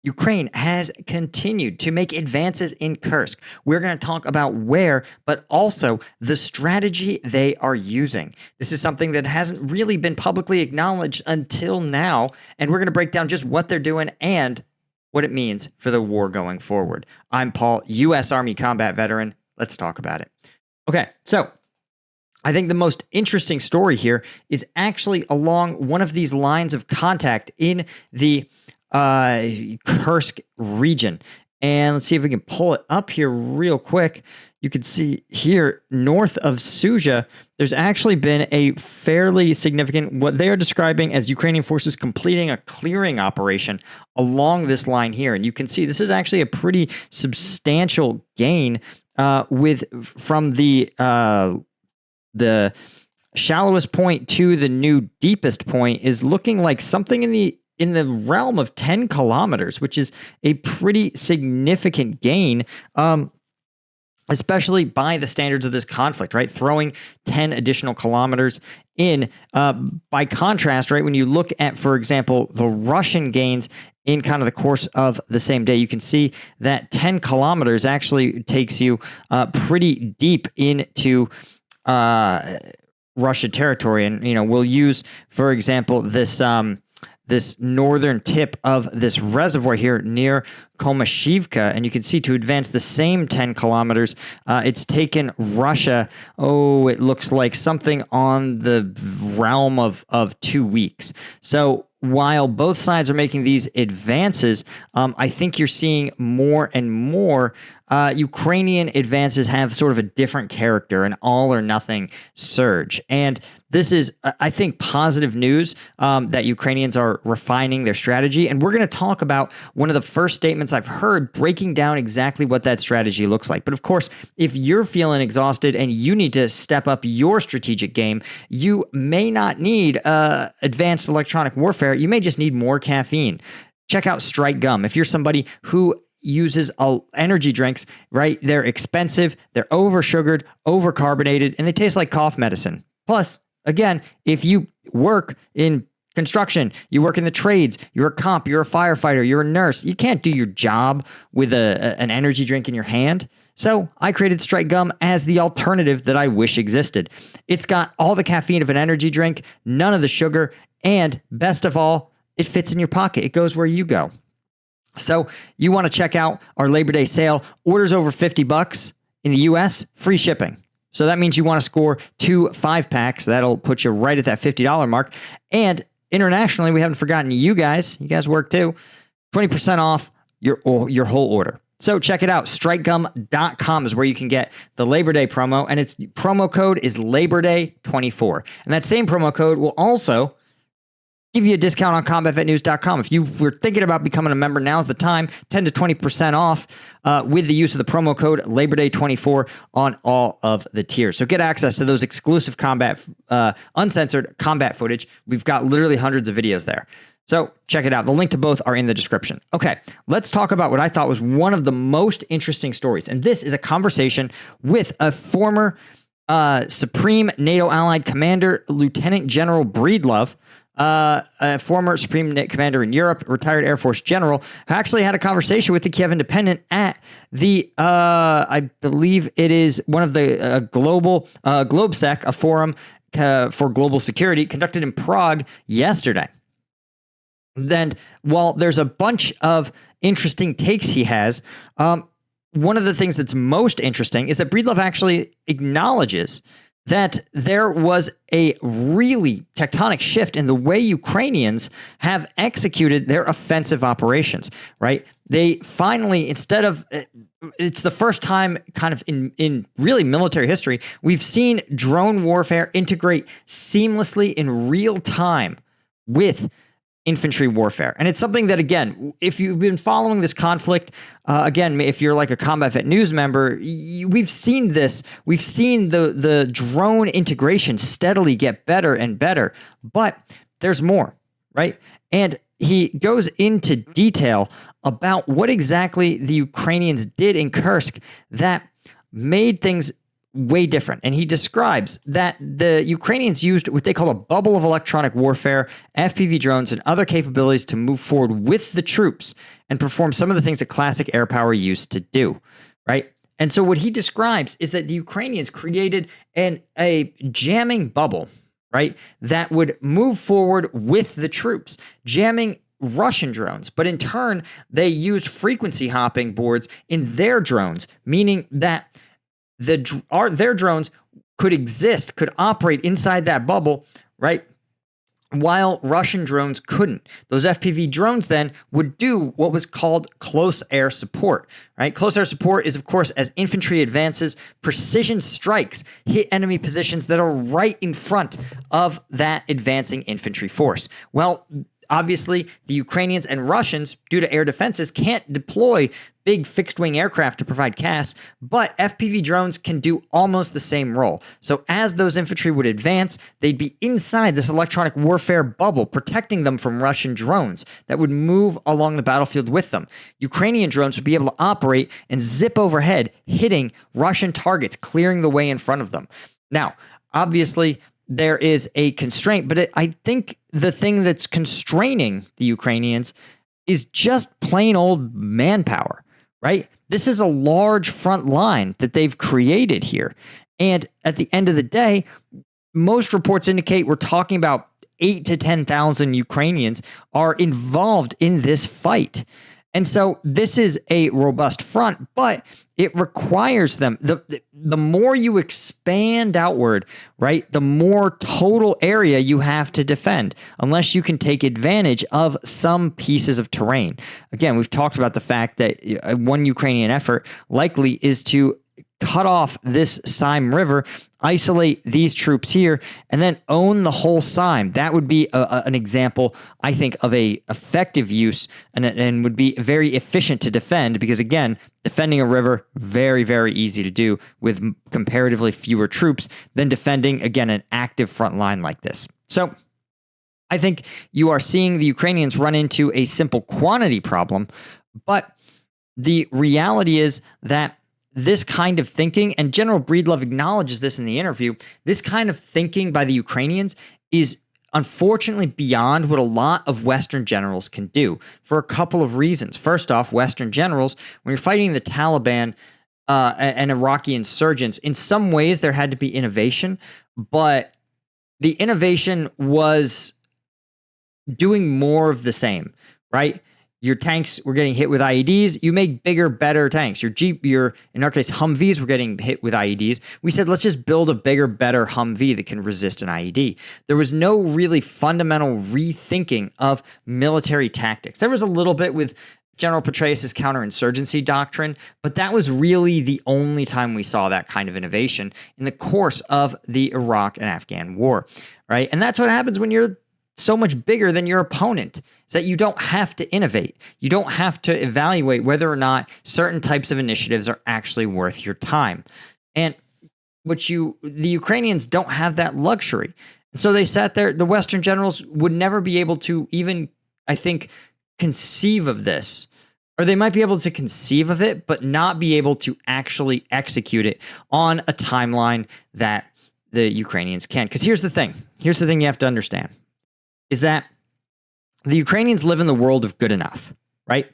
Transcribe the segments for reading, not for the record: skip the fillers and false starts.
Ukraine has continued to make advances in Kursk. We're going to talk about where, but also the strategy they are using. This is something that hasn't really been publicly acknowledged until now, and we're going to break down just what they're doing and what it means for the war going forward. I'm Paul, U.S. Army combat veteran. Let's talk about it. Okay, so I think the most interesting story here is actually along one of these lines of contact in the Kursk region. And let's see if we can pull it up here real quick. You can see here north of Suja, there's actually been a fairly significant, what they are describing as Ukrainian forces completing a clearing operation along this line here. And you can see this is actually a pretty substantial gain from the shallowest point to the new deepest point is looking like something in the realm of 10 kilometers, which is a pretty significant gain, especially by the standards of this conflict, right? Throwing 10 additional kilometers in. By contrast, right, when you look at, for example, the Russian gains in kind of the course of the same day, you can see that 10 kilometers actually takes you pretty deep into Russia territory. And, we'll use, for example, this northern tip of this reservoir here near Komashivka. And you can see to advance the same 10 kilometers, it's taken Russia, it looks like something on the realm of 2 weeks. So while both sides are making these advances, I think you're seeing more and more Ukrainian advances have sort of a different character, an all or nothing surge. And this is, I think, positive news that Ukrainians are refining their strategy. And we're going to talk about one of the first statements I've heard breaking down exactly what that strategy looks like. But of course, if you're feeling exhausted and you need to step up your strategic game, you may not need advanced electronic warfare. You may just need more caffeine. Check out Strike Gum. If you're somebody who uses energy drinks, right? They're expensive, they're oversugared, overcarbonated, and they taste like cough medicine. Plus, again, if you work in construction, you work in the trades, you're a cop, you're a firefighter, you're a nurse, you can't do your job with an energy drink in your hand. So I created Strike Gum as the alternative that I wish existed. It's got all the caffeine of an energy drink, none of the sugar, and best of all, it fits in your pocket. It goes where you go. So you want to check out our Labor Day sale. Orders over $50 in the US, free shipping. So that means you want to score 2 5-packs. That'll put you right at that $50 mark. And internationally, we haven't forgotten you guys. You guys work too. 20% off your whole order. So check it out. StrikeGum.com is where you can get the Labor Day promo. And its promo code is LaborDay24. And that same promo code will also give you a discount on combatvetnews.com. If you were thinking about becoming a member, now's the time. 10 to 20% off with the use of the promo code LaborDay24 on all of the tiers. So get access to those exclusive uncensored combat footage. We've got literally hundreds of videos there. So check it out. The link to both are in the description. Okay, let's talk about what I thought was one of the most interesting stories. And this is a conversation with a former Supreme NATO Allied Commander, Lieutenant General Breedlove, a former Supreme Commander in Europe, retired Air Force General, who actually had a conversation with the Kiev Independent at the, I believe it is one of the GlobeSec, a forum for global security, conducted in Prague yesterday. Then, while there's a bunch of interesting takes he has, one of the things that's most interesting is that Breedlove actually acknowledges that there was a really tectonic shift in the way Ukrainians have executed their offensive operations, right? They finally, instead of, it's the first time kind of in really military history, we've seen drone warfare integrate seamlessly in real time with infantry warfare. And it's something that, again, if you've been following this conflict, again, if you're like a Combat Vet News member, we've seen this. We've seen the drone integration steadily get better and better, but there's more, right? And he goes into detail about what exactly the Ukrainians did in Kursk that made things way different. And he describes that the Ukrainians used what they call a bubble of electronic warfare, FPV drones, and other capabilities to move forward with the troops and perform some of the things that classic air power used to do, right? And so what he describes is that the Ukrainians created a jamming bubble, right, that would move forward with the troops, jamming Russian drones. But in turn, they used frequency hopping boards in their drones, meaning that their drones could operate inside that bubble, right? While Russian drones couldn't. Those FPV drones then would do what was called close air support, right? Close air support is, of course, as infantry advances, precision strikes hit enemy positions that are right in front of that advancing infantry force. Well, obviously, the Ukrainians and Russians, due to air defenses, can't deploy big fixed-wing aircraft to provide CAS, but FPV drones can do almost the same role. So as those infantry would advance, they'd be inside this electronic warfare bubble, protecting them from Russian drones that would move along the battlefield with them. Ukrainian drones would be able to operate and zip overhead, hitting Russian targets, clearing the way in front of them. Now, obviously, there is a constraint, but I think the thing that's constraining the Ukrainians is just plain old manpower, right? This is a large front line that they've created here. And at the end of the day, most reports indicate we're talking about 8,000 to 10,000 Ukrainians are involved in this fight. And so this is a robust front, but it requires them, the more you expand outward, right, the more total area you have to defend, unless you can take advantage of some pieces of terrain. Again, we've talked about the fact that one Ukrainian effort likely is to cut off this Sime River, isolate these troops here, and then own the whole Sime. That would be an example, I think, of a effective use and would be very efficient to defend because, again, defending a river, very, very easy to do with comparatively fewer troops than defending, again, an active front line like this. So I think you are seeing the Ukrainians run into a simple quantity problem, but the reality is that this kind of thinking, and General Breedlove acknowledges this in the interview, this kind of thinking by the Ukrainians is unfortunately beyond what a lot of Western generals can do for a couple of reasons. First off, Western generals, when you're fighting the Taliban and Iraqi insurgents, in some ways there had to be innovation, but the innovation was doing more of the same, right? Your tanks were getting hit with IEDs. You make bigger, better tanks. Your in our case, Humvees were getting hit with IEDs. We said, let's just build a bigger, better Humvee that can resist an IED. There was no really fundamental rethinking of military tactics. There was a little bit with General Petraeus' counterinsurgency doctrine, but that was really the only time we saw that kind of innovation in the course of the Iraq and Afghan war, right? And that's what happens when you're so much bigger than your opponent, is that you don't have to innovate. You don't have to evaluate whether or not certain types of initiatives are actually worth your time. And the Ukrainians don't have that luxury. And so they sat there, the Western generals would never be able to even, I think, conceive of this. Or they might be able to conceive of it, but not be able to actually execute it on a timeline that the Ukrainians can. Because here's the thing you have to understand. Is that the Ukrainians live in the world of good enough, right?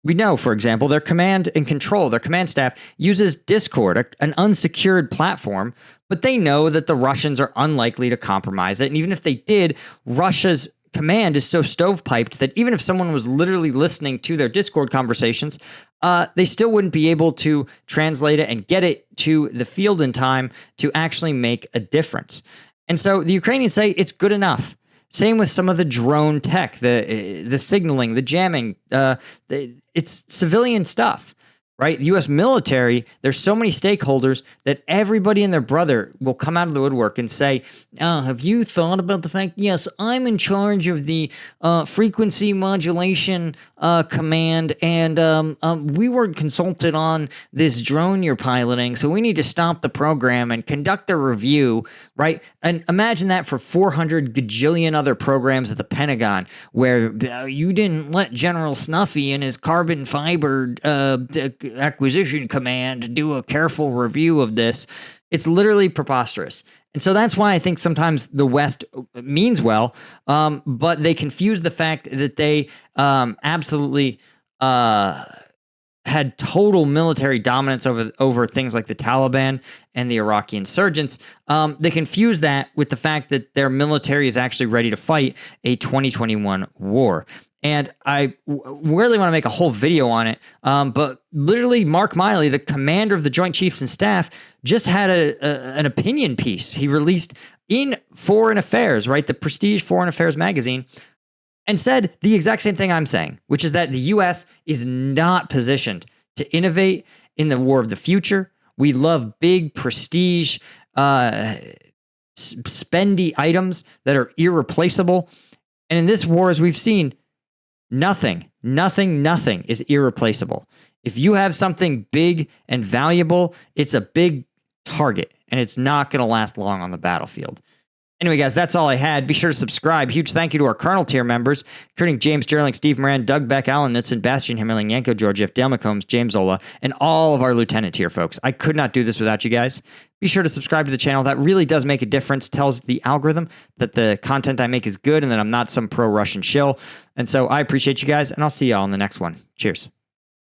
We know, for example, their command and control, their command staff uses Discord, an unsecured platform, but they know that the Russians are unlikely to compromise it. And even if they did, Russia's command is so stovepiped that even if someone was literally listening to their Discord conversations, they still wouldn't be able to translate it and get it to the field in time to actually make a difference. And so the Ukrainians say it's good enough. Same with some of the drone tech, the signaling, the jamming. It's civilian stuff, right? The U.S. military, there's so many stakeholders that everybody and their brother will come out of the woodwork and say, have you thought about the fact, yes, I'm in charge of the frequency modulation command, and we weren't consulted on this drone you're piloting, so we need to stop the program and conduct a review, right? And imagine that for 400 gajillion other programs at the Pentagon, where you didn't let General Snuffy and his carbon fiber acquisition command, do a careful review of this. It's literally preposterous. And so that's why I think sometimes the West means well, but they confuse the fact that they absolutely had total military dominance over things like the Taliban and the Iraqi insurgents. They confuse that with the fact that their military is actually ready to fight a 2021 war. And I really want to make a whole video on it. But literally, Mark Miley, the commander of the Joint Chiefs and Staff, just had an opinion piece he released in Foreign Affairs, right? The prestige Foreign Affairs magazine, and said the exact same thing I'm saying, which is that the U.S. is not positioned to innovate in the war of the future. We love big prestige, spendy items that are irreplaceable. And in this war, as we've seen, nothing is irreplaceable. If you have something big and valuable, it's a big target, and it's not going to last long on the battlefield. Anyway, guys, that's all I had. Be sure to subscribe. Huge thank you to our Colonel tier members, including James Sterling, Steve Moran, Doug Beck, Alan Nitzen, Bastian Himmerling, Yanko Georgiev, Dale McCombs, James Ola, and all of our Lieutenant tier folks. I could not do this without you guys. Be sure to subscribe to the channel. That really does make a difference. Tells the algorithm that the content I make is good and that I'm not some pro-Russian shill. And so I appreciate you guys, and I'll see y'all in the next one. Cheers.